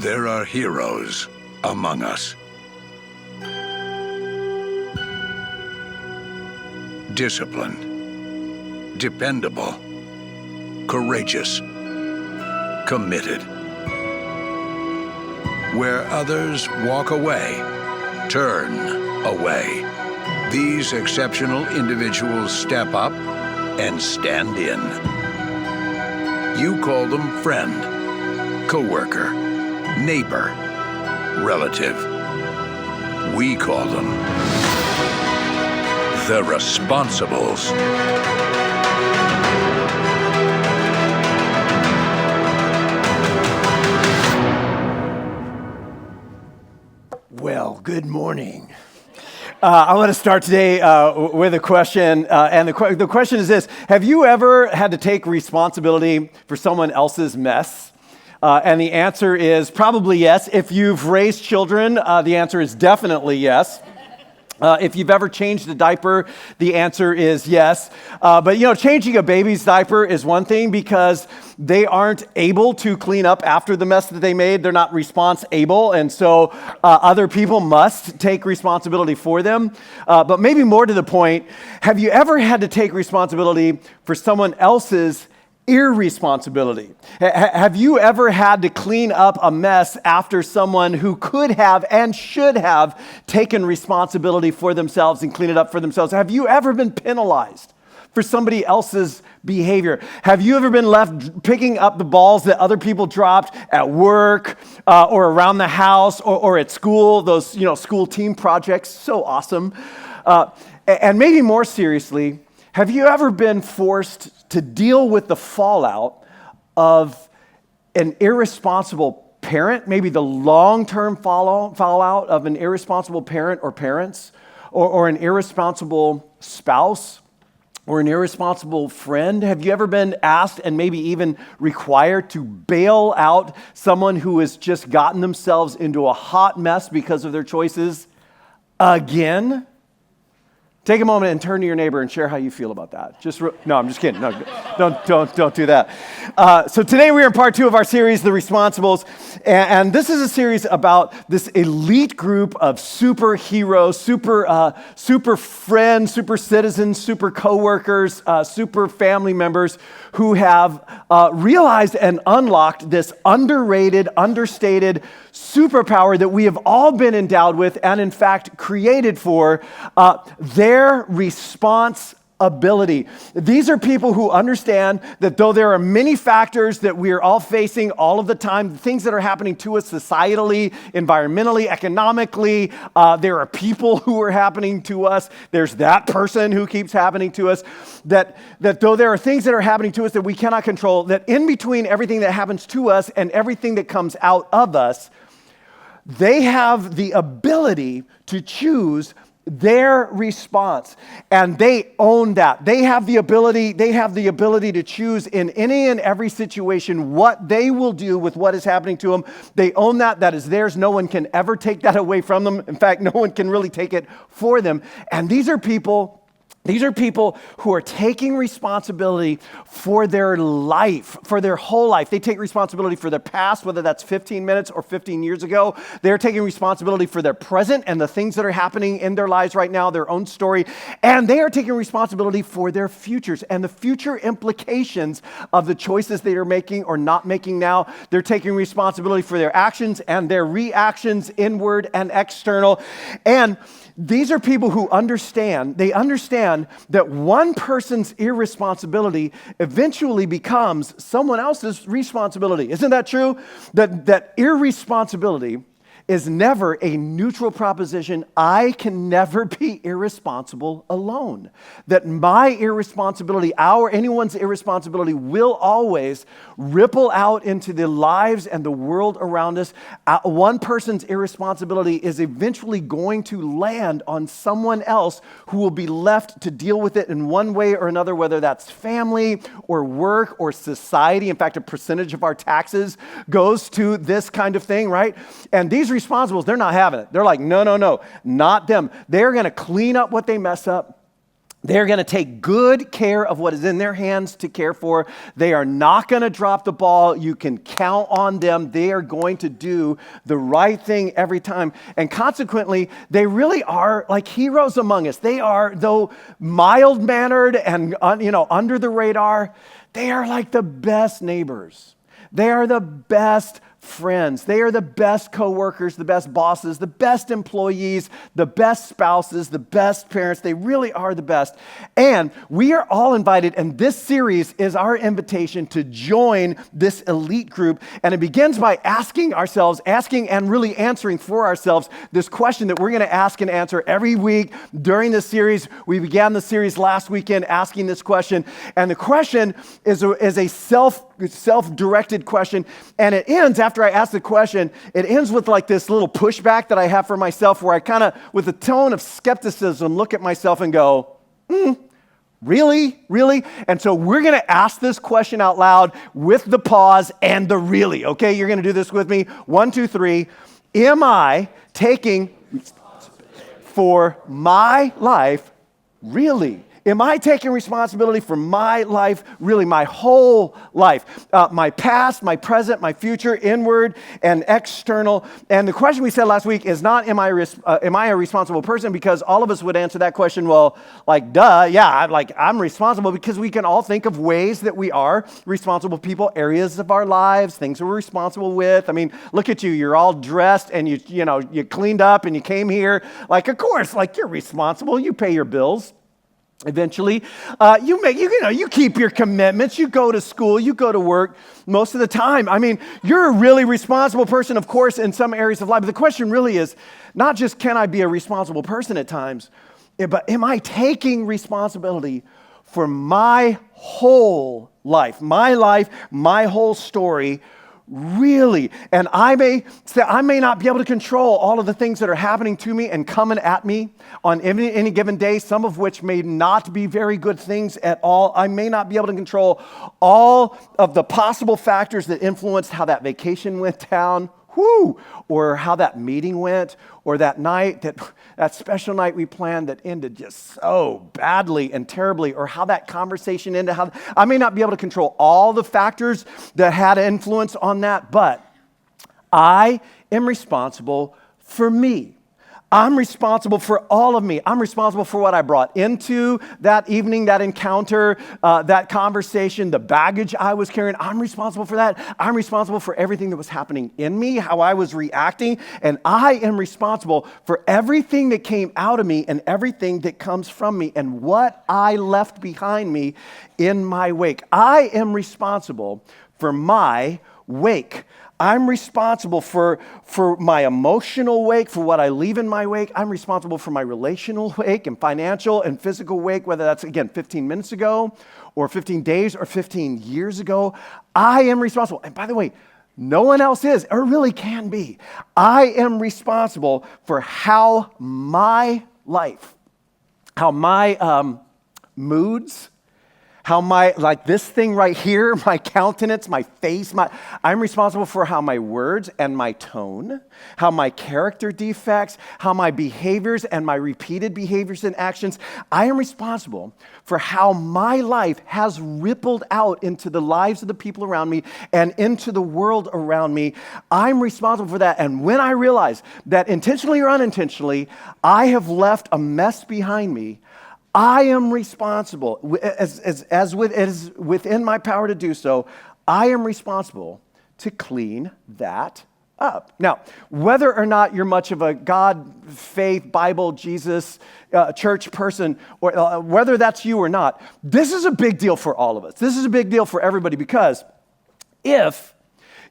There are heroes among us. Disciplined, dependable, courageous, committed. Where others walk away, turn away, these exceptional individuals step up and stand in. You call them friend, coworker, neighbor, relative. We call them the Responsibles. Well, good morning. I want to start today with a question, and the question is this: have you ever had to take responsibility for someone else's mess? And the answer is probably yes. If you've raised children, the answer is definitely yes. If you've ever changed a diaper, the answer is yes. But changing a baby's diaper is one thing because they aren't able to clean up after the mess that they made. They're not response-able, and so other people must take responsibility for them. But maybe more to the point, have you ever had to take responsibility for someone else's irresponsibility? Have you ever had to clean up a mess after someone who could have and should have taken responsibility for themselves and cleaned it up for themselves? Have you ever been penalized for somebody else's behavior? Have you ever been left picking up the balls that other people dropped at work or around the house or at school, those school team projects? So awesome. And maybe more seriously, have you ever been forced to deal with the fallout of an irresponsible parent, maybe the long-term fallout of an irresponsible parent or parents, or an irresponsible spouse, or an irresponsible friend? Have you ever been asked and maybe even required to bail out someone who has just gotten themselves into a hot mess because of their choices again? Take a moment and turn to your neighbor and share how you feel about that. No, I'm just kidding. No, don't do that. So today we are in part 2 of our series, The Responsibles, and this is a series about this elite group of superheroes, super friends, super citizens, super coworkers, super family members who have realized and unlocked this underrated, understated superpower that we have all been endowed with and in fact created for, their responsibility. These are people who understand that though there are many factors that we are all facing all of the time, things that are happening to us societally, environmentally, economically, there are people who are happening to us, there's that person who keeps happening to us, that though there are things that are happening to us that we cannot control, that in between everything that happens to us and everything that comes out of us, they have the ability to choose their response, and they own that. They have the ability to choose in any and every situation what they will do with what is happening to them. They own that. That is theirs. No one can ever take that away from them. In fact, no one can really take it for them. And these are people who are taking responsibility for their life, for their whole life. They take responsibility for their past, whether that's 15 minutes or 15 years ago. They're taking responsibility for their present and the things that are happening in their lives right now, their own story. And they are taking responsibility for their futures and the future implications of the choices they are making or not making now. They're taking responsibility for their actions and their reactions, inward and external. And these are people who understand that one person's irresponsibility eventually becomes someone else's responsibility. Isn't that true? That irresponsibility is never a neutral proposition. I can never be irresponsible alone. That my irresponsibility, anyone's irresponsibility will always ripple out into the lives and the world around us. One person's irresponsibility is eventually going to land on someone else who will be left to deal with it in one way or another, whether that's family or work or society. In fact, a percentage of our taxes goes to this kind of thing, right? And these responsibles, they're not having it. They're like, no, not them. They're going to clean up what they mess up. They're going to take good care of what is in their hands to care for. They are not going to drop the ball. You can count on them. They are going to do the right thing every time. And consequently, they really are like heroes among us. They are, though mild-mannered and under the radar, they are like the best neighbors. They are the best friends. They are the best coworkers, the best bosses, the best employees, the best spouses, the best parents. They really are the best. And we are all invited, and this series is our invitation to join this elite group. And it begins by asking and really answering for ourselves this question that we're going to ask and answer every week during this series. We began the series last weekend asking this question. And the question is a self-directed question. And it ends after I ask the question, it ends with like this little pushback that I have for myself where I kind of, with a tone of skepticism, look at myself and go, really? Really? And so we're going to ask this question out loud with the pause and the really. Okay, you're going to do this with me. 1, 2, 3. Am I taking for my life really? Am I taking responsibility for my life, really my whole life? My past, my present, my future, inward and external. And the question we said last week is not, am I a responsible person? Because all of us would answer that question, well, like, duh, yeah, I'm responsible, because we can all think of ways that we are responsible people, areas of our lives, things we're responsible with. I mean, look at you, you're all dressed and you cleaned up and you came here. Like, of course, like you're responsible, you pay your bills. Eventually, you keep your commitments, you go to school, you go to work most of the time. I mean, you're a really responsible person, of course, in some areas of life. But the question really is not just can I be a responsible person at times, but am I taking responsibility for my whole life, my whole story, really? And I may not be able to control all of the things that are happening to me and coming at me on any given day, some of which may not be very good things at all. I may not be able to control all of the possible factors that influenced how that vacation went down, or how that meeting went, or that night, that special night we planned that ended just so badly and terribly, or how that conversation ended. I may not be able to control all the factors that had influence on that, but I am responsible for me. I'm responsible for all of me. I'm responsible for what I brought into that evening, that encounter, that conversation, the baggage I was carrying. I'm responsible for that. I'm responsible for everything that was happening in me, how I was reacting, and I am responsible for everything that came out of me and everything that comes from me and what I left behind me in my wake. I am responsible for my wake. I'm responsible for my emotional wake, for what I leave in my wake. I'm responsible for my relational wake and financial and physical wake, whether that's, again, 15 minutes ago or 15 days or 15 years ago. I am responsible. And by the way, no one else is or really can be. I am responsible for how my life, how my moods, how this thing right here, my countenance, my face, I'm responsible for how my words and my tone, how my character defects, how my behaviors and my repeated behaviors and actions. I am responsible for how my life has rippled out into the lives of the people around me and into the world around me. I'm responsible for that. And when I realize that intentionally or unintentionally, I have left a mess behind me, I am responsible, as within my power to do so, I am responsible to clean that up. Now, whether or not you're much of a God, faith, Bible, Jesus, church person, or whether that's you or not, this is a big deal for all of us. This is a big deal for everybody, because if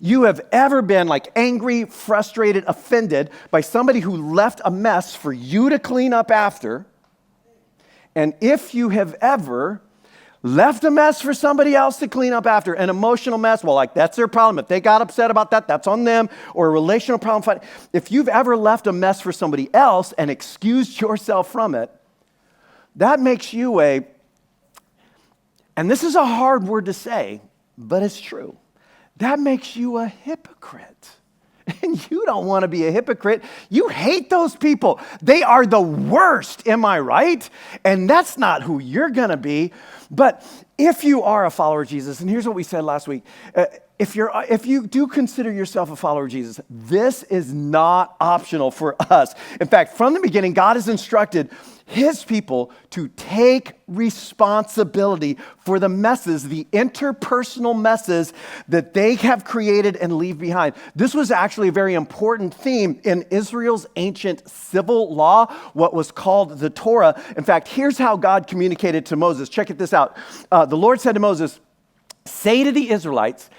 you have ever been like angry, frustrated, offended by somebody who left a mess for you to clean up after, and if you have ever left a mess for somebody else to clean up after, an emotional mess, well, like that's their problem. If they got upset about that, that's on them, or a relational problem. If you've ever left a mess for somebody else and excused yourself from it, that makes you and this is a hard word to say, but it's true, that makes you a hypocrite. and you don't want to be a hypocrite. You hate those people. They are the worst, am I right? And that's not who you're going to be. But if you are a follower of Jesus, and here's what we said last week, if you do consider yourself a follower of Jesus, this is not optional for us. In fact, from the beginning, God has instructed his people to take responsibility for the messes, the interpersonal messes that they have created and leave behind. This was actually a very important theme in Israel's ancient civil law, what was called the Torah. In fact, here's how God communicated to Moses. Check this out. The Lord said to Moses, "Say to the Israelites,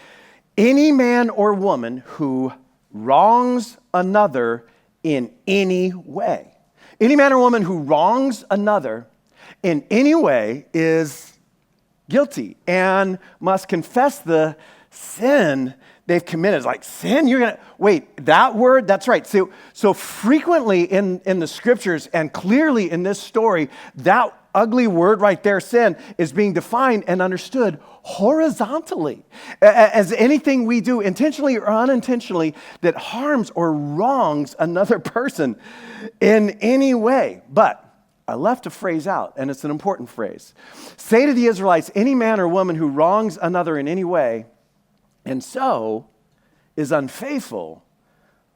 any man or woman who wrongs another in any way." Any man or woman who wrongs another in any way is guilty and must confess the sin they've committed. It's like, sin? You're going to, wait, that word? That's right. So frequently in the scriptures and clearly in this story, that ugly word right there, sin, is being defined and understood horizontally as anything we do intentionally or unintentionally that harms or wrongs another person in any way. But I left a phrase out, and it's an important phrase. Say to the Israelites, any man or woman who wrongs another in any way, and so is unfaithful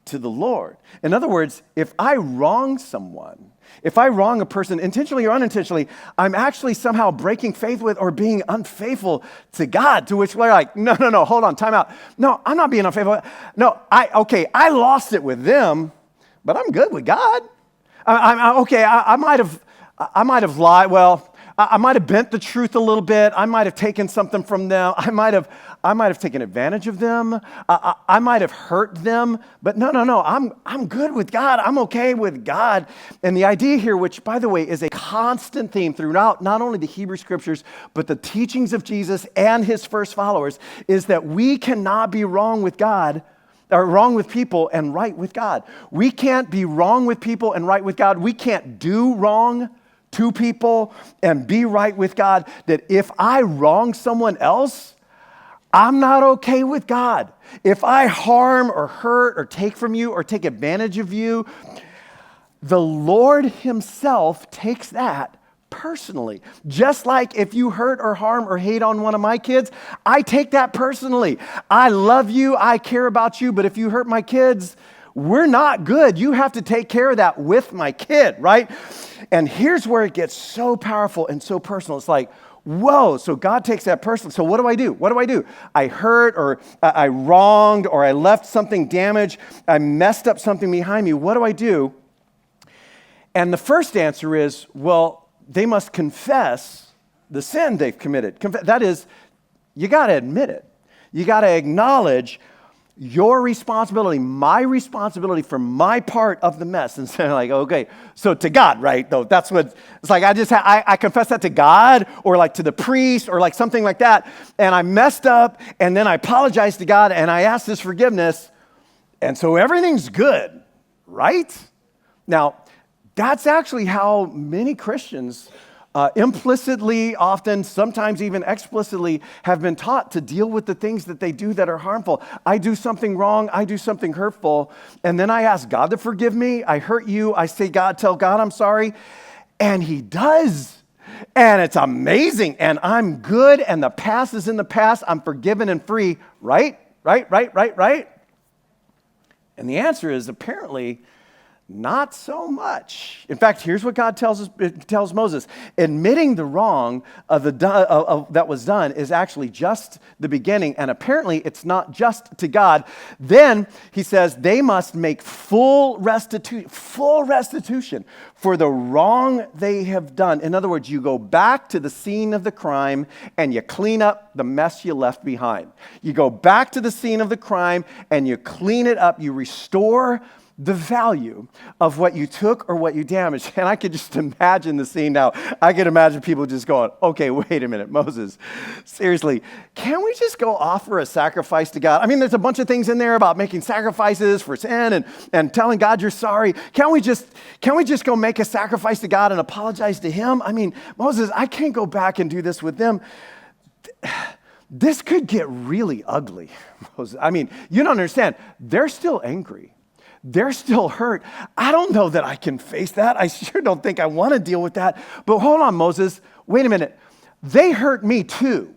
to the Lord. In other words, if I wrong someone, if I wrong a person intentionally or unintentionally, I'm actually somehow breaking faith with or being unfaithful to God, to which we're like, no, hold on, time out. No, I'm not being unfaithful. No, I lost it with them, but I'm good with God. I might have lied. Well, I might have bent the truth a little bit. I might have taken something from them. I might have taken advantage of them. I might have hurt them. But no. I'm good with God. I'm okay with God. And the idea here, which, by the way, is a constant theme throughout not only the Hebrew Scriptures, but the teachings of Jesus and his first followers, is that we cannot be wrong with God, or wrong with people and right with God. We can't be wrong with people and right with God. We can't do wrong to people and be right with God. That if I wrong someone else, I'm not okay with God. If I harm or hurt or take from you or take advantage of you, the Lord himself takes that personally. Just like if you hurt or harm or hate on one of my kids, I take that personally. I love you, I care about you, but if you hurt my kids, we're not good. You have to take care of that with my kid, right? And here's where it gets so powerful and so personal. It's like, whoa, so God takes that personally. So what do I do? I hurt or I wronged or I left something damaged. I messed up something behind me. What do I do? And the first answer is, well, they must confess the sin they've committed. That is, you got to admit it. You got to acknowledge your responsibility, my responsibility for my part of the mess. And so like, okay, so to God, right? Though that's what, it's like I confess that to God or like to the priest or like something like that. And I messed up and then I apologize to God and I ask this forgiveness. And so everything's good, right? Now, that's actually how many Christians implicitly, often, sometimes even explicitly, have been taught to deal with the things that they do that are harmful. I do something wrong, I do something hurtful, and then I ask God to forgive me. I hurt you, I say, tell God I'm sorry, and he does. And it's amazing, and I'm good, and the past is in the past. I'm forgiven and free, right? Right? And the answer is apparently not so much. In fact, here's what God tells Moses. Admitting the wrong that was done is actually just the beginning, and apparently it's not just to God. Then he says they must make full restitution for the wrong they have done. In other words, you go back to the scene of the crime and you clean up the mess you left behind. You go back to the scene of the crime and you clean it up. You restore the value of what you took or what you damaged. And I could just imagine the scene now. I could imagine people just going, okay, wait a minute, Moses, seriously, can't we just go offer a sacrifice to God? I mean, there's a bunch of things in there about making sacrifices for sin and telling God you're sorry. Can't we just go make a sacrifice to God and apologize to him? I mean, Moses, I can't go back and do this with them. this could get really ugly. I mean, you don't understand. They're still angry. They're still hurt. I don't know that I can face that. I sure don't think I want to deal with that. But hold on, Moses. Wait a minute. They hurt me too.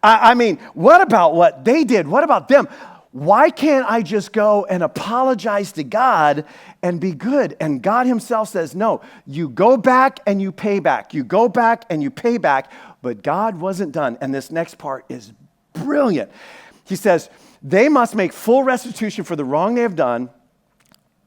I mean, what about what they did? What about them? Why can't I just go and apologize to God and be good? And God himself says, no, you go back and you pay back. You go back and you pay back. But God wasn't done. And this next part is brilliant. He says, they must make full restitution for the wrong they have done,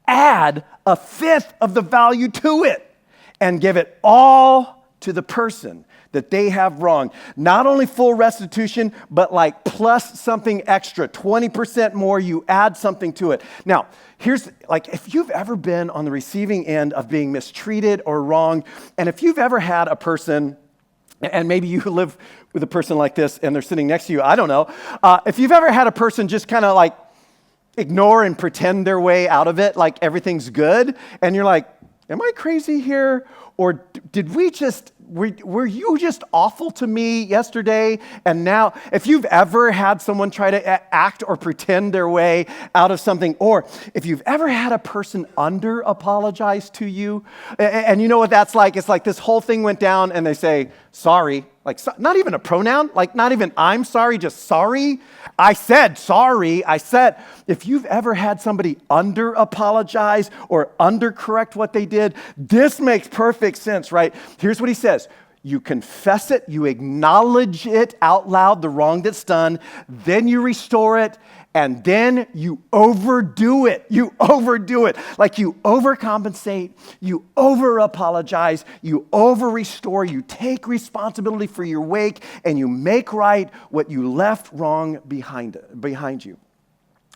add a fifth of the value to it, and give it all to the person that they have wronged. Not only full restitution, but like plus something extra, 20% more, you add something to it. Now, here's like, if you've ever been on the receiving end of being mistreated or wronged, and if you've ever had a person, and maybe you live with a person like this and they're sitting next to you, I don't know. If you've ever had a person just kind of like ignore and pretend their way out of it, like everything's good, and you're like, am I crazy here? Or did we just, were you just awful to me yesterday? And now, if you've ever had someone try to act or pretend their way out of something, or if you've ever had a person under apologize to you, and you know what that's like? It's like this whole thing went down and they say, sorry. Like, not even a pronoun, like not even I'm sorry, just sorry. I said sorry. I said, if you've ever had somebody under apologize or under correct what they did, this makes perfect sense, right? Here's what he says. You confess it, you acknowledge it out loud, the wrong that's done, then you restore it, and then you overdo it. You overdo it. Like you overcompensate, you over-apologize, you over-restore, you take responsibility for your wake, and you make right what you left wrong behind you.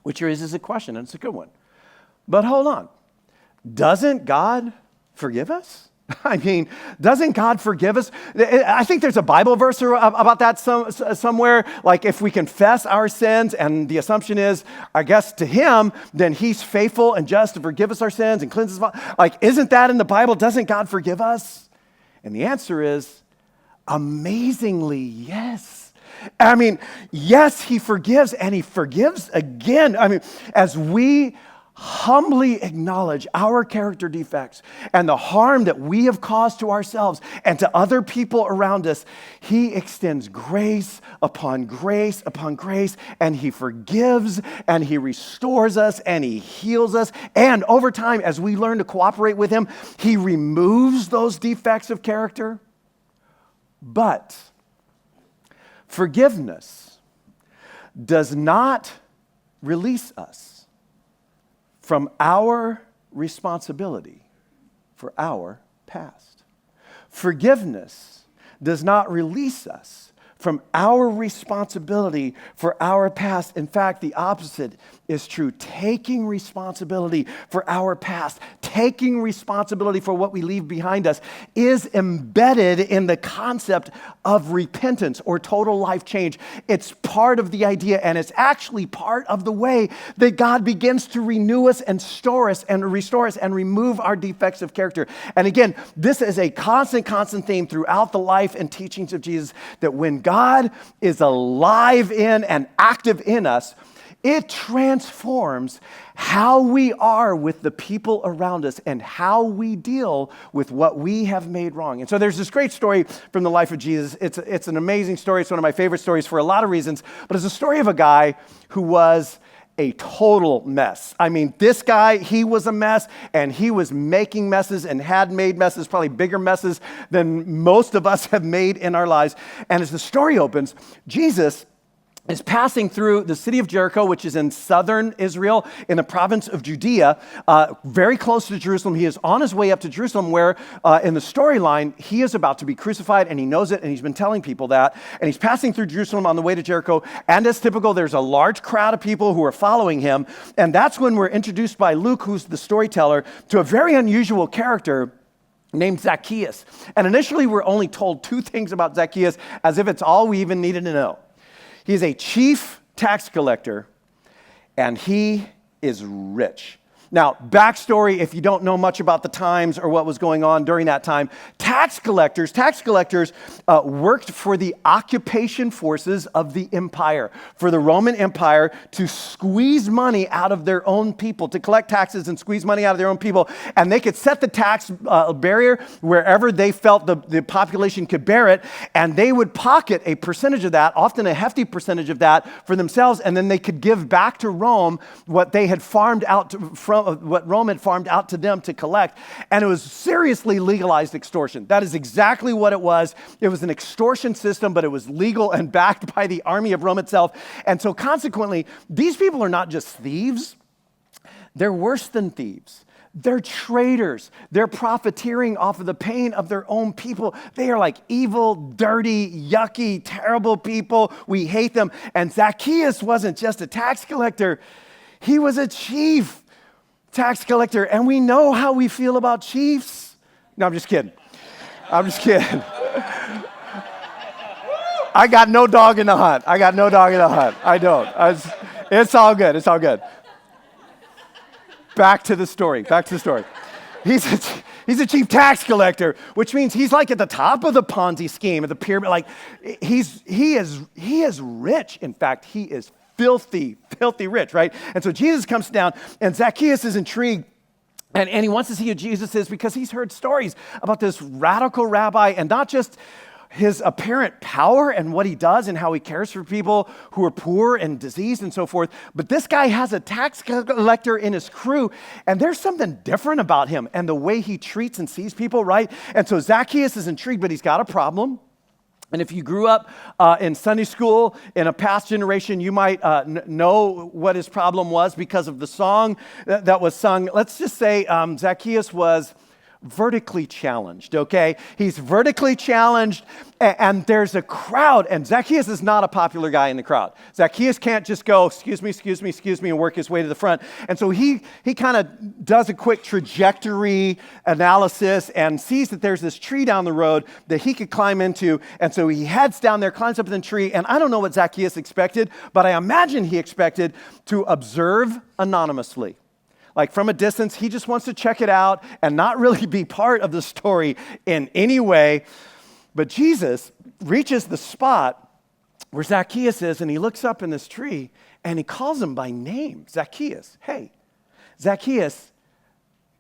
Which raises a question, and it's a good one. But hold on. Doesn't God forgive us? I mean, doesn't God forgive us? I think there's a Bible verse about that somewhere. Like if we confess our sins, and the assumption is, I guess, to him, then he's faithful and just to forgive us our sins and cleanse us. Like, isn't that in the Bible? Doesn't God forgive us? And the answer is, amazingly, yes. I mean, yes, he forgives, and he forgives again. I mean, as we humbly acknowledge our character defects and the harm that we have caused to ourselves and to other people around us, he extends grace upon grace upon grace, and he forgives and he restores us and he heals us. And over time, as we learn to cooperate with him, he removes those defects of character. But forgiveness does not release us from our responsibility for our past. Forgiveness does not release us from our responsibility for our past. In fact, the opposite is true. Taking responsibility for our past, taking responsibility for what we leave behind us, is embedded in the concept of repentance or total life change. It's part of the idea, and it's actually part of the way that God begins to renew us and restore us and remove our defects of character. And again, this is a constant theme throughout the life and teachings of Jesus, that when God is alive in and active in us, it transforms how we are with the people around us and how we deal with what we have made wrong. And so there's this great story from the life of Jesus. It's an amazing story. It's one of my favorite stories for a lot of reasons, but it's a story of a guy who was a total mess. I mean, this guy, he was a mess, and he was making messes and had made messes, probably bigger messes than most of us have made in our lives. And as the story opens, Jesus is passing through the city of Jericho, which is in southern Israel, in the province of Judea, very close to Jerusalem. He is on his way up to Jerusalem, where in the storyline, he is about to be crucified, and he knows it, and he's been telling people that. And he's passing through Jerusalem on the way to Jericho, and as typical, there's a large crowd of people who are following him. And that's when we're introduced by Luke, who's the storyteller, to a very unusual character named Zacchaeus. And initially, we're only told two things about Zacchaeus, as if it's all we even needed to know. He's a chief tax collector, and he is rich. Now, backstory, if you don't know much about the times or what was going on during that time, tax collectors worked for the occupation forces of the empire, for the Roman Empire, to squeeze money out of their own people, to collect taxes and squeeze money out of their own people. And they could set the tax barrier wherever they felt the population could bear it, and they would pocket a percentage of that, often a hefty percentage of that, for themselves, and then they could give back to Rome what they had farmed out what Rome had farmed out to them to collect. And it was seriously legalized extortion. That is exactly what it was. It was an extortion system, but it was legal and backed by the army of Rome itself. And so consequently, these people are not just thieves. They're worse than thieves. They're traitors. They're profiteering off of the pain of their own people. They are like evil, dirty, yucky, terrible people. We hate them. And Zacchaeus wasn't just a tax collector. He was a chief tax collector. And we know how we feel about chiefs. No, I'm just kidding. I'm just kidding. I got no dog in the hunt. I don't. It's all good. It's all good. Back to the story. He's a chief tax collector, which means he's like at the top of the Ponzi scheme, of the pyramid. Like he is rich. In fact, he is filthy rich, right? And so Jesus comes down, and Zacchaeus is intrigued. And he wants to see who Jesus is because he's heard stories about this radical rabbi, and not just his apparent power and what he does and how he cares for people who are poor and diseased and so forth. But this guy has a tax collector in his crew, and there's something different about him and the way he treats and sees people, right? And so Zacchaeus is intrigued, but he's got a problem. And if you grew up in Sunday school in a past generation, you might know what his problem was because of the song that was sung. Let's just say Zacchaeus was vertically challenged, okay? He's vertically challenged, and there's a crowd, and Zacchaeus is not a popular guy in the crowd. Zacchaeus can't just go, excuse me, and work his way to the front. And so he kind of does a quick trajectory analysis and sees that there's this tree down the road that he could climb into, and so he heads down there, climbs up in the tree, and I don't know what Zacchaeus expected, but I imagine he expected to observe anonymously. Like from a distance, he just wants to check it out and not really be part of the story in any way. But Jesus reaches the spot where Zacchaeus is, and he looks up in this tree, and he calls him by name. Zacchaeus, hey, Zacchaeus,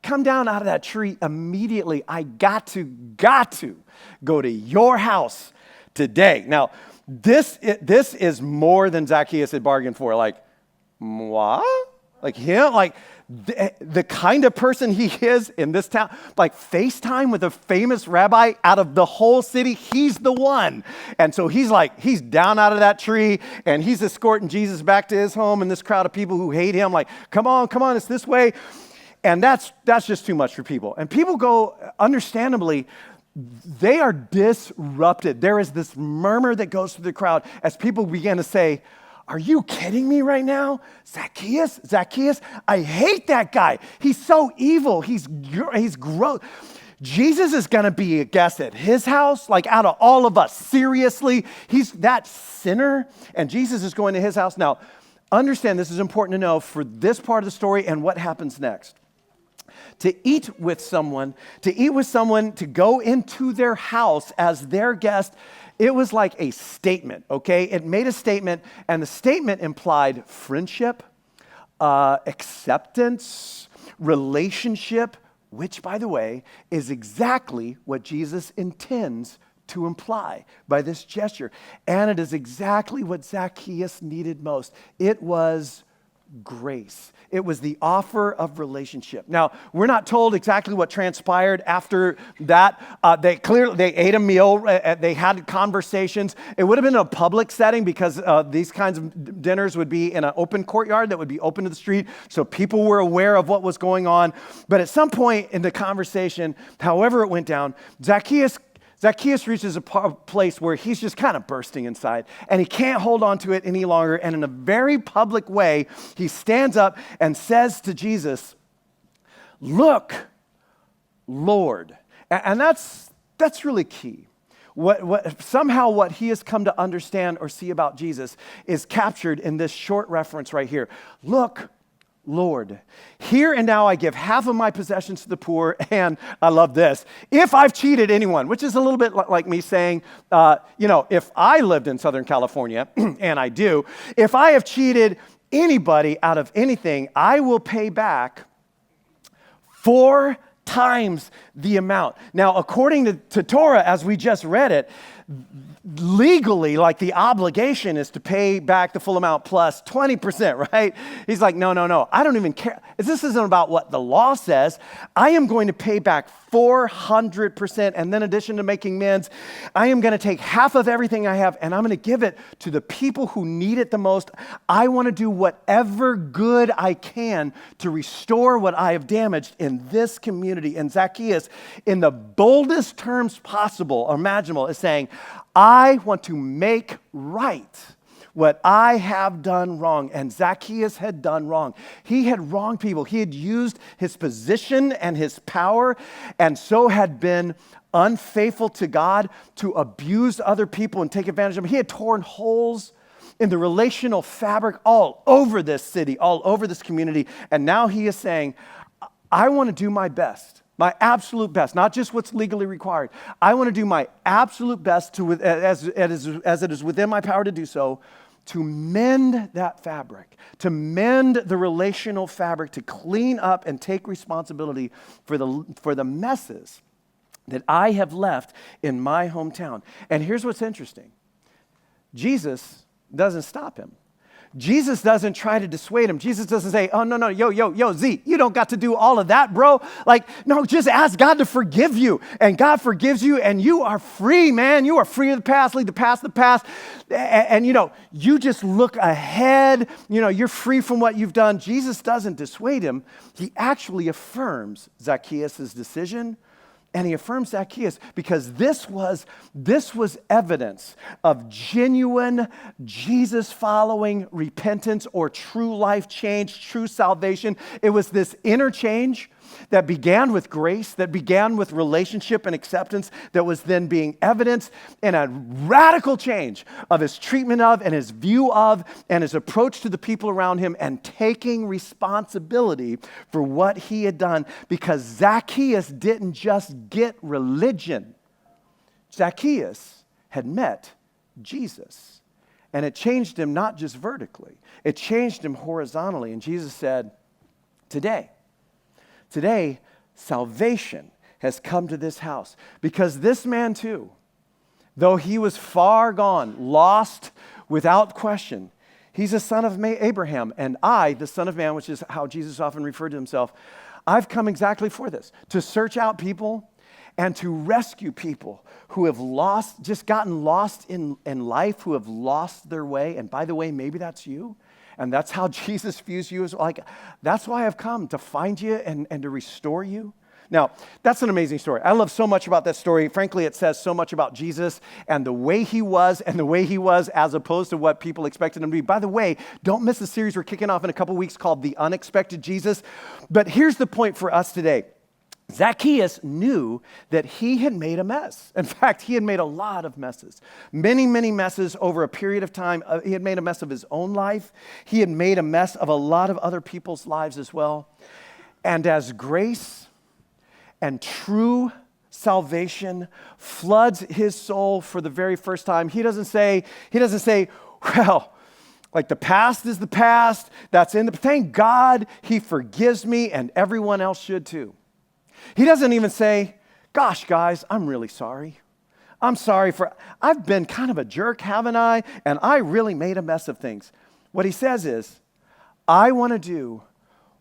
come down out of that tree immediately. I got to go to your house today. Now, this is more than Zacchaeus had bargained for. Like, what? Like him? Like, the kind of person he is in this town, like FaceTime with a famous rabbi out of the whole city, he's the one. And so he's down out of that tree, and he's escorting Jesus back to his home, and this crowd of people who hate him, like, come on, it's this way. And that's just too much for people. And people go, understandably, they are disrupted. There is this murmur that goes through the crowd as people begin to say, are you kidding me right now? Zacchaeus, I hate that guy. He's so evil. He's gross. Jesus is going to be a guest at his house, like out of all of us. Seriously, he's that sinner, and Jesus is going to his house. Now, understand this is important to know for this part of the story and what happens next. To eat with someone, to go into their house as their guest, it was like a statement, okay? It made a statement, and the statement implied friendship, acceptance, relationship, which, by the way, is exactly what Jesus intends to imply by this gesture. And it is exactly what Zacchaeus needed most. It was grace. It was the offer of relationship. Now, we're not told exactly what transpired after that. They ate a meal. They had conversations. It would have been a public setting because these kinds of dinners would be in an open courtyard that would be open to the street, so people were aware of what was going on. But at some point in the conversation, however it went down, Zacchaeus reaches a place where he's just kind of bursting inside, and he can't hold on to it any longer. And in a very public way, he stands up and says to Jesus, "Look, Lord." And that's really key. Somehow what he has come to understand or see about Jesus is captured in this short reference right here. Look, Lord, here and now I give half of my possessions to the poor, and I love this, if I've cheated anyone, which is a little bit like me saying, if I lived in Southern California, and I do, if I have cheated anybody out of anything, I will pay back 4 times the amount. Now, according to Torah, as we just read it, legally, like the obligation is to pay back the full amount plus 20%, right? He's like, no, I don't even care. This isn't about what the law says. I am going to pay back 400%. And then in addition to making amends, I am going to take half of everything I have and I'm going to give it to the people who need it the most. I want to do whatever good I can to restore what I have damaged in this community. And Zacchaeus, in the boldest terms possible or imaginable, is saying, I want to make right what I have done wrong. And Zacchaeus had done wrong. He had wronged people. He had used his position and his power, and so had been unfaithful to God to abuse other people and take advantage of them. He had torn holes in the relational fabric all over this city, all over this community. And now he is saying, I want to do my best. My absolute best, not just what's legally required. I want to do my absolute best as it is within my power to do so, to mend that fabric, to mend the relational fabric, to clean up and take responsibility for the messes that I have left in my hometown. And here's what's interesting. Jesus doesn't stop him. Jesus doesn't try to dissuade him. Jesus doesn't say, oh, no, yo, Z, you don't got to do all of that, bro. No, just ask God to forgive you. And God forgives you, and you are free, man. You are free of the past, leave the past. And you just look ahead. You're free from what you've done. Jesus doesn't dissuade him. He actually affirms Zacchaeus' decision. And he affirms Zacchaeus because this was evidence of genuine Jesus-following repentance or true life change, true salvation. It was this interchange that began with grace, that began with relationship and acceptance, that was then being evidenced in a radical change of his treatment of and his view of and his approach to the people around him and taking responsibility for what he had done, because Zacchaeus didn't just get religion. Zacchaeus had met Jesus, and it changed him not just vertically, it changed him horizontally. And Jesus said, Today, salvation has come to this house, because this man too, though he was far gone, lost without question, he's a son of Abraham, and I, the Son of Man, which is how Jesus often referred to himself, I've come exactly for this, to search out people and to rescue people who have gotten lost in life, who have lost their way. And by the way, maybe that's you. And that's how Jesus views you, as that's why I've come, to find you and to restore you. Now, that's an amazing story. I love so much about that story. Frankly, it says so much about Jesus and the way he was as opposed to what people expected him to be. By the way, don't miss the series we're kicking off in a couple weeks called The Unexpected Jesus. But here's the point for us today. Zacchaeus knew that he had made a mess. In fact, he had made a lot of messes. Many messes over a period of time. He had made a mess of his own life. He had made a mess of a lot of other people's lives as well. And as grace and true salvation floods his soul for the very first time, he doesn't say, well, the past is the past. Thank God he forgives me, and everyone else should too. He doesn't even say, gosh, guys, I'm really sorry. I've been kind of a jerk, haven't I? And I really made a mess of things. What he says is, I want to do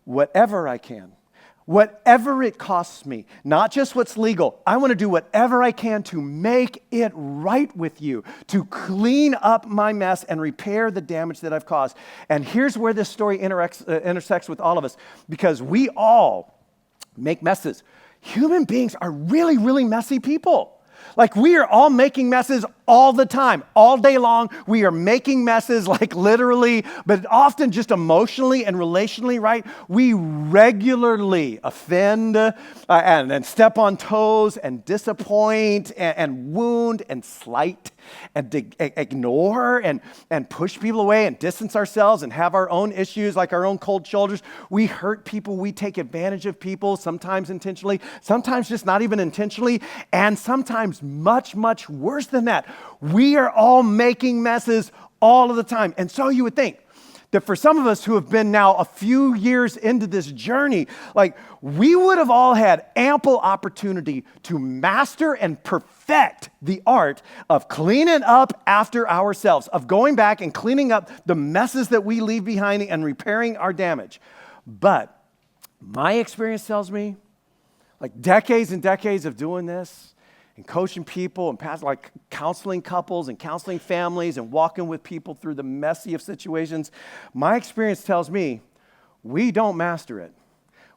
whatever I can, whatever it costs me, not just what's legal. I want to do whatever I can to make it right with you, to clean up my mess and repair the damage that I've caused. And here's where this story intersects with all of us, because we all make messes. Human beings are really messy people. Like we are all making messes all the time, all day long. We are making messes like literally, but often just emotionally and relationally, right? We regularly offend and step on toes and disappoint and wound and slight and ignore and push people away and distance ourselves and have our own issues like our own cold shoulders. We hurt people. We take advantage of people, sometimes intentionally, sometimes just not even intentionally, and sometimes much, much worse than that. We are all making messes all of the time. And so you would think that for some of us who have been now a few years into this journey, like we would have all had ample opportunity to master and perfect the art of cleaning up after ourselves, of going back and cleaning up the messes that we leave behind and repairing our damage. But my experience tells me, like decades and decades of doing this, and coaching people and like counseling couples and counseling families and walking with people through the messy of situations, my experience tells me we don't master it.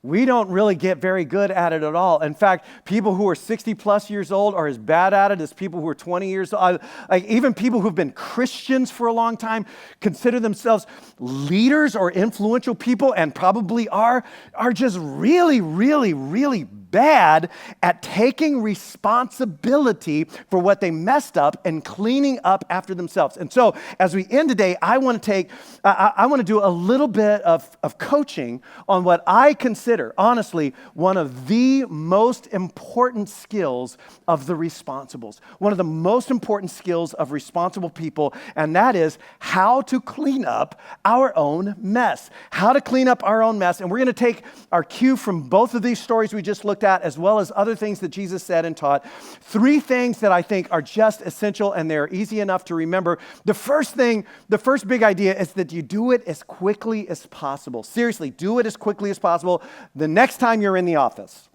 We don't really get very good at it at all. In fact, people who are 60 plus years old are as bad at it as people who are 20 years old. Like even people who've been Christians for a long time consider themselves leaders or influential people and probably are just really, really, really bad at taking responsibility for what they messed up and cleaning up after themselves. And so as we end today, I want to do a little bit of coaching on what I consider, honestly, one of the most important skills of the responsibles, one of the most important skills of responsible people, and that is how to clean up our own mess, how to clean up our own mess. And we're going to take our cue from both of these stories we just looked at, as well as other things that Jesus said and taught. Three things that I think are just essential, and they're easy enough to remember. The first big idea is that you do it as quickly as possible. Seriously, do it as quickly as possible the next time you're in the office.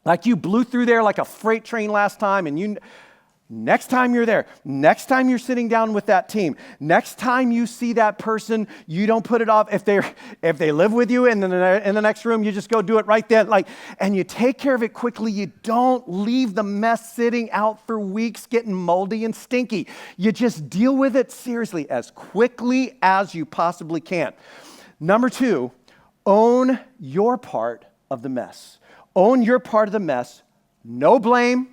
Like you blew through there like a freight train last time, and next time you're there, next time you're sitting down with that team, next time you see that person, you don't put it off. If they live with you in the next room, you just go do it right then. And you take care of it quickly. You don't leave the mess sitting out for weeks getting moldy and stinky. You just deal with it seriously as quickly as you possibly can. Number two, own your part of the mess. Own your part of the mess. No blame.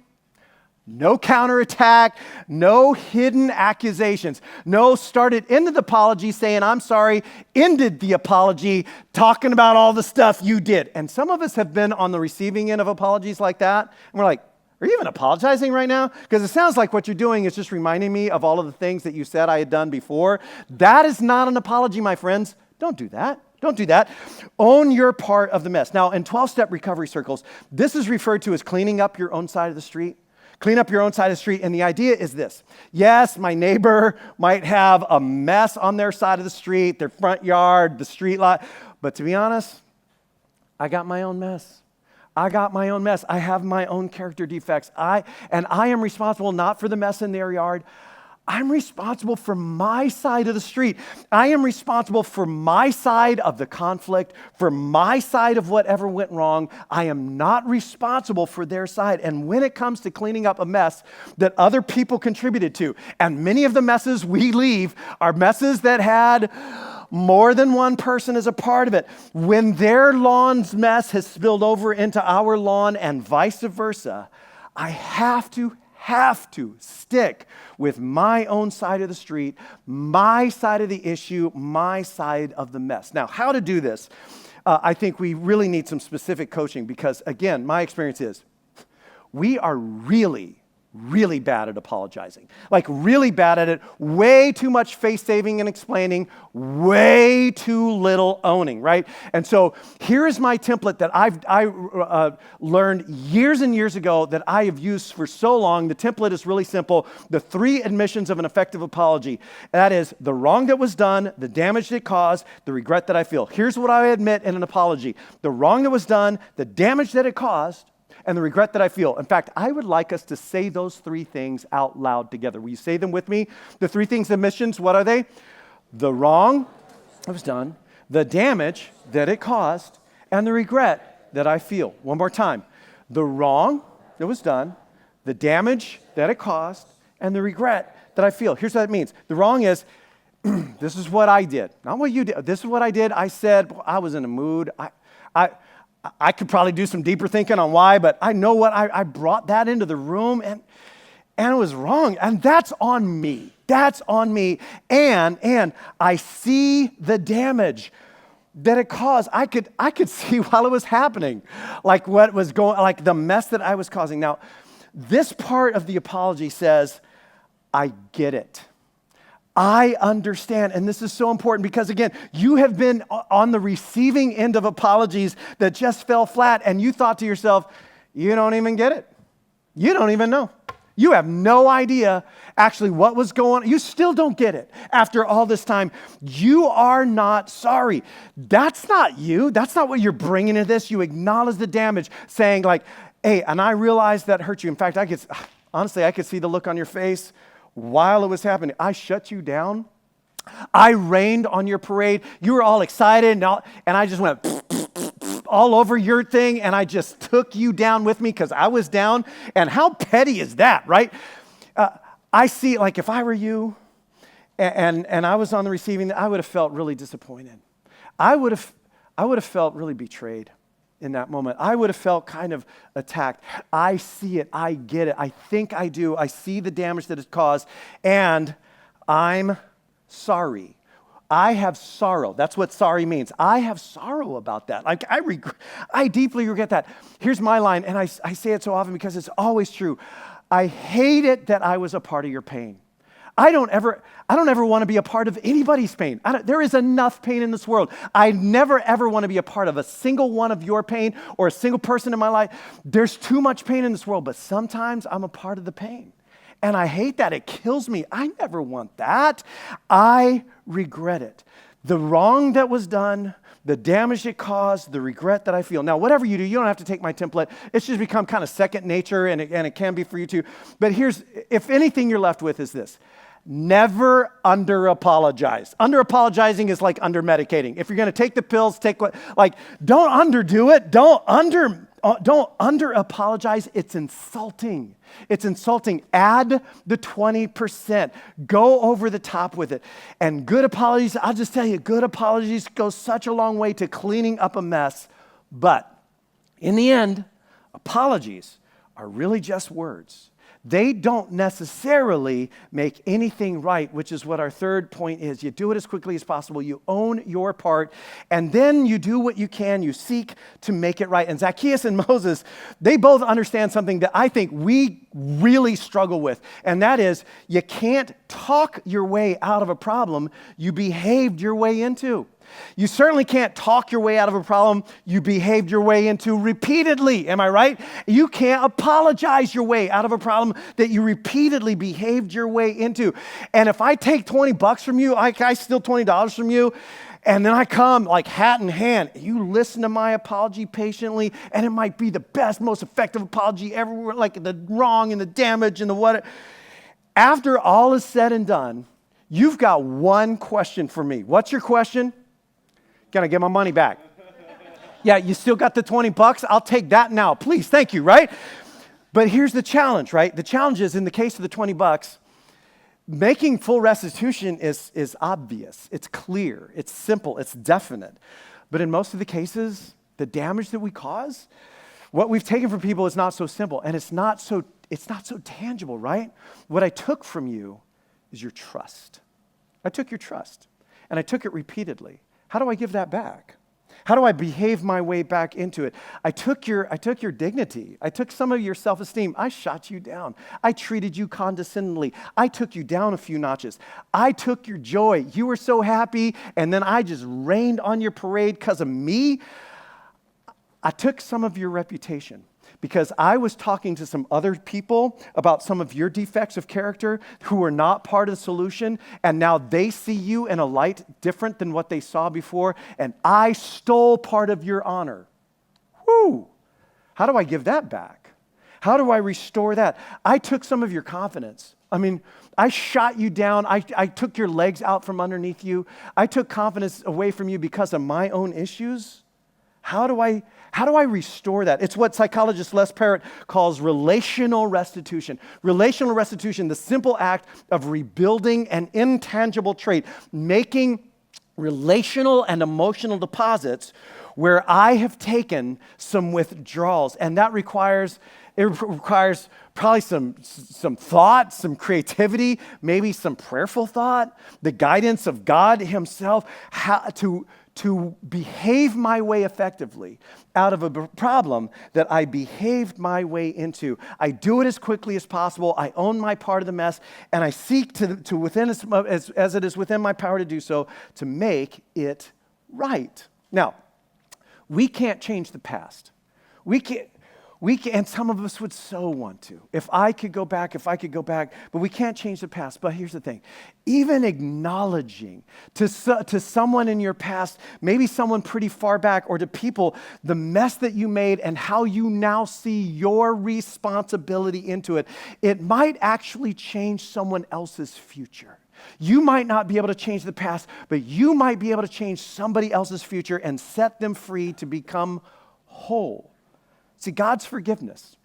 No counterattack, no hidden accusations. No started into the apology saying, I'm sorry, ended the apology talking about all the stuff you did. And some of us have been on the receiving end of apologies like that. And we're like, are you even apologizing right now? Because it sounds like what you're doing is just reminding me of all of the things that you said I had done before. That is not an apology, my friends. Don't do that. Don't do that. Own your part of the mess. Now, in 12-step recovery circles, this is referred to as cleaning up your own side of the street. Clean up your own side of the street. And the idea is this. Yes, my neighbor might have a mess on their side of the street, their front yard, the street lot. But to be honest, I got my own mess. I got my own mess. I have my own character defects. I am responsible not for the mess in their yard. I'm responsible for my side of the street. I am responsible for my side of the conflict, for my side of whatever went wrong. I am not responsible for their side. And when it comes to cleaning up a mess that other people contributed to, and many of the messes we leave are messes that had more than one person as a part of it. When their lawn's mess has spilled over into our lawn and vice versa, I have to stick with my own side of the street, my side of the issue, my side of the mess. Now, how to do this? I think we really need some specific coaching because, again, my experience is we are really bad at apologizing. Like really bad at it. Way too much face saving and explaining, way too little owning, right? And so here is my template that I learned years and years ago that I have used for so long. The template is really simple. The 3 admissions of an effective apology. That is the wrong that was done, the damage that it caused, the regret that I feel. Here's what I admit in an apology. The wrong that was done, the damage that it caused, and the regret that I feel. In fact, I would like us to say those 3 things out loud together. Will you say them with me? The 3 things, admissions, what are they? The wrong that was done, the damage that it caused, and the regret that I feel. One more time. The wrong that was done, the damage that it caused, and the regret that I feel. Here's what it means. The wrong is, this is what I did, not what you did. This is what I did. I said, well, I was in a mood. I could probably do some deeper thinking on why, but I know what I brought that into the room, and it was wrong. And that's on me. That's on me. And I see the damage that it caused. I could see while it was happening, like what was going, like the mess that I was causing. Now, this part of the apology says, I get it. I understand, and this is so important because, again, you have been on the receiving end of apologies that just fell flat, and you thought to yourself, you don't even get it. You don't even know. You have no idea actually what was going on. You still don't get it after all this time. You are not sorry. That's not you. That's not what you're bringing to this. You acknowledge the damage, saying like, hey, and I realize that hurt you. In fact, I could see the look on your face while it was happening. I shut you down. I rained on your parade. You were all excited, and I just went all over your thing, and I just took you down with me because I was down. And how petty is that, right? I see, like if I were you and I was on the receiving, I would have felt really disappointed. I would have felt really betrayed in that moment. I would have felt kind of attacked. I see it. I get it. I think I do. I see the damage that it caused, and I'm sorry. I have sorrow. That's what sorry means. I have sorrow about that. Like I deeply regret that. Here's my line, and I say it so often because it's always true. I hate it that I was a part of your pain. I don't ever want to be a part of anybody's pain. There is enough pain in this world. I never, ever want to be a part of a single one of your pain or a single person in my life. There's too much pain in this world, but sometimes I'm a part of the pain. And I hate that. It kills me. I never want that. I regret it. The wrong that was done, the damage it caused, the regret that I feel. Now, whatever you do, you don't have to take my template. It's just become kind of second nature, and it can be for you too. But if anything you're left with is this. Never under-apologize. Under-apologizing is like under-medicating. If you're going to take the pills, don't underdo it. Don't under-apologize. It's insulting. It's insulting. Add the 20%. Go over the top with it. And good apologies, I'll just tell you, good apologies go such a long way to cleaning up a mess. But in the end, apologies are really just words. They don't necessarily make anything right, which is what our third point is. You do it as quickly as possible. You own your part, and then you do what you can. You seek to make it right. And Zacchaeus and Moses, they both understand something that I think we really struggle with, and that is you can't talk your way out of a problem you behaved your way into. You certainly can't talk your way out of a problem you behaved your way into repeatedly. Am I right? You can't apologize your way out of a problem that you repeatedly behaved your way into. And if I take $20 from you, I steal $20 from you, and then I come like hat in hand, you listen to my apology patiently, and it might be the best, most effective apology ever, like the wrong and the damage and the what. After all is said and done, you've got one question for me. What's your question? Can I get my money back? Yeah, you still got the $20? I'll take that now, please. Thank you, right? But here's the challenge, right? The challenge is, in the case of the $20, making full restitution is obvious. It's clear. It's simple. It's definite. But in most of the cases, the damage that we cause, what we've taken from people is not so simple, and it's not so tangible, right? What I took from you is your trust. I took your trust, and I took it repeatedly. How do I give that back? How do I behave my way back into it? I took your dignity. I took some of your self-esteem. I shot you down. I treated you condescendingly. I took you down a few notches. I took your joy. You were so happy, and then I just rained on your parade because of me. I took some of your reputation because I was talking to some other people about some of your defects of character who were not part of the solution, and now they see you in a light different than what they saw before, and I stole part of your honor. Whew! How do I give that back? How do I restore that? I took some of your confidence. I shot you down. I took your legs out from underneath you. I took confidence away from you because of my own issues. How do I restore that? It's what psychologist Les Parrott calls relational restitution. Relational restitution, the simple act of rebuilding an intangible trait, making relational and emotional deposits where I have taken some withdrawals. And that requires probably some thought, some creativity, maybe some prayerful thought, the guidance of God himself, how to behave my way effectively out of a problem that I behaved my way into. I do it as quickly as possible. I own my part of the mess, and I seek to within as it is within my power to do so, to make it right. Now, we can't change the past. We can't, and some of us would so want to. If I could go back, but we can't change the past. But here's the thing. Even acknowledging to someone in your past, maybe someone pretty far back, or to people, the mess that you made and how you now see your responsibility into it, it might actually change someone else's future. You might not be able to change the past, but you might be able to change somebody else's future and set them free to become whole. See, God's forgiveness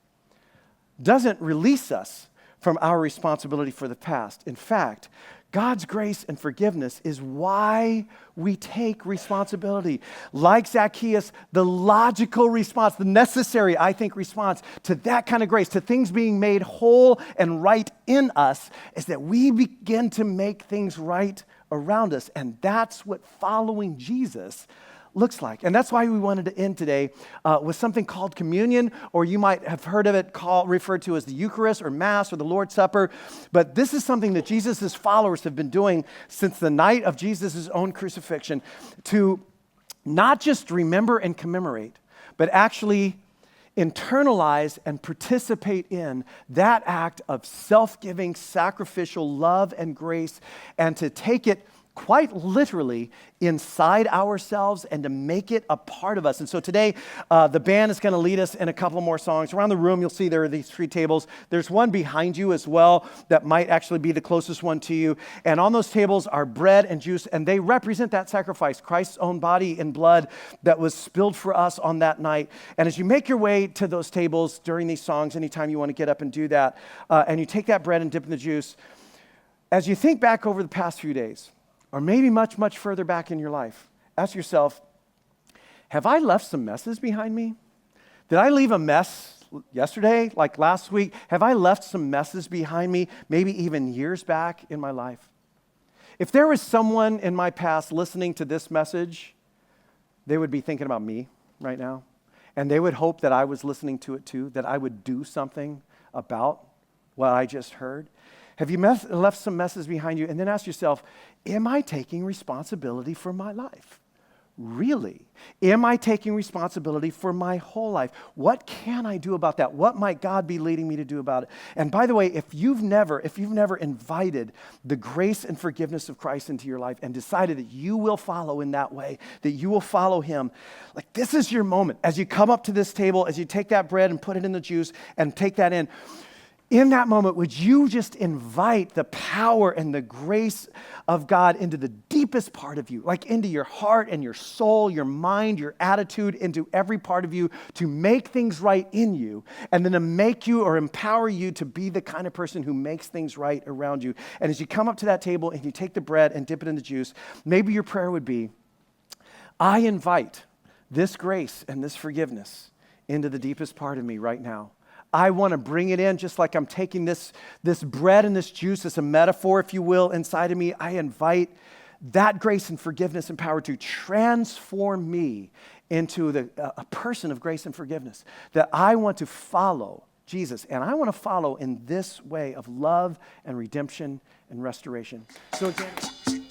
doesn't release us from our responsibility for the past. In fact, God's grace and forgiveness is why we take responsibility. Like Zacchaeus, the logical response, the necessary, I think, response to that kind of grace, to things being made whole and right in us, is that we begin to make things right around us. And that's what following Jesus looks like. And that's why we wanted to end today with something called communion, or you might have heard of it referred to as the Eucharist or Mass or the Lord's Supper. But this is something that Jesus' followers have been doing since the night of Jesus' own crucifixion, to not just remember and commemorate, but actually internalize and participate in that act of self-giving, sacrificial love and grace, and to take it quite literally inside ourselves and to make it a part of us. And so today, the band is going to lead us in a couple more songs. Around the room, you'll see there are these 3 tables. There's one behind you as well that might actually be the closest one to you. And on those tables are bread and juice, and they represent that sacrifice, Christ's own body and blood that was spilled for us on that night. And as you make your way to those tables during these songs, anytime you want to get up and do that, and you take that bread and dip in the juice, as you think back over the past few days, or maybe much, much further back in your life, ask yourself, have I left some messes behind me? Did I leave a mess yesterday, like last week? Have I left some messes behind me, maybe even years back in my life? If there was someone in my past listening to this message, they would be thinking about me right now. And they would hope that I was listening to it too, that I would do something about what I just heard. Have you left some messes behind you? And then ask yourself, am I taking responsibility for my life? Really? Am I taking responsibility for my whole life? What can I do about that? What might God be leading me to do about it? And by the way, if you've never invited the grace and forgiveness of Christ into your life and decided that you will follow in that way, that you will follow him, like this is your moment. As you come up to this table, as you take that bread and put it in the juice and take that in that moment, would you just invite the power and the grace of God into the deepest part of you, like into your heart and your soul, your mind, your attitude, into every part of you, to make things right in you, and then to make you or empower you to be the kind of person who makes things right around you. And as you come up to that table and you take the bread and dip it in the juice, maybe your prayer would be, I invite this grace and this forgiveness into the deepest part of me right now. I want to bring it in just like I'm taking this bread and this juice as a metaphor, if you will, inside of me. I invite that grace and forgiveness and power to transform me into a person of grace and forgiveness, that I want to follow Jesus, and I want to follow in this way of love and redemption and restoration. So again...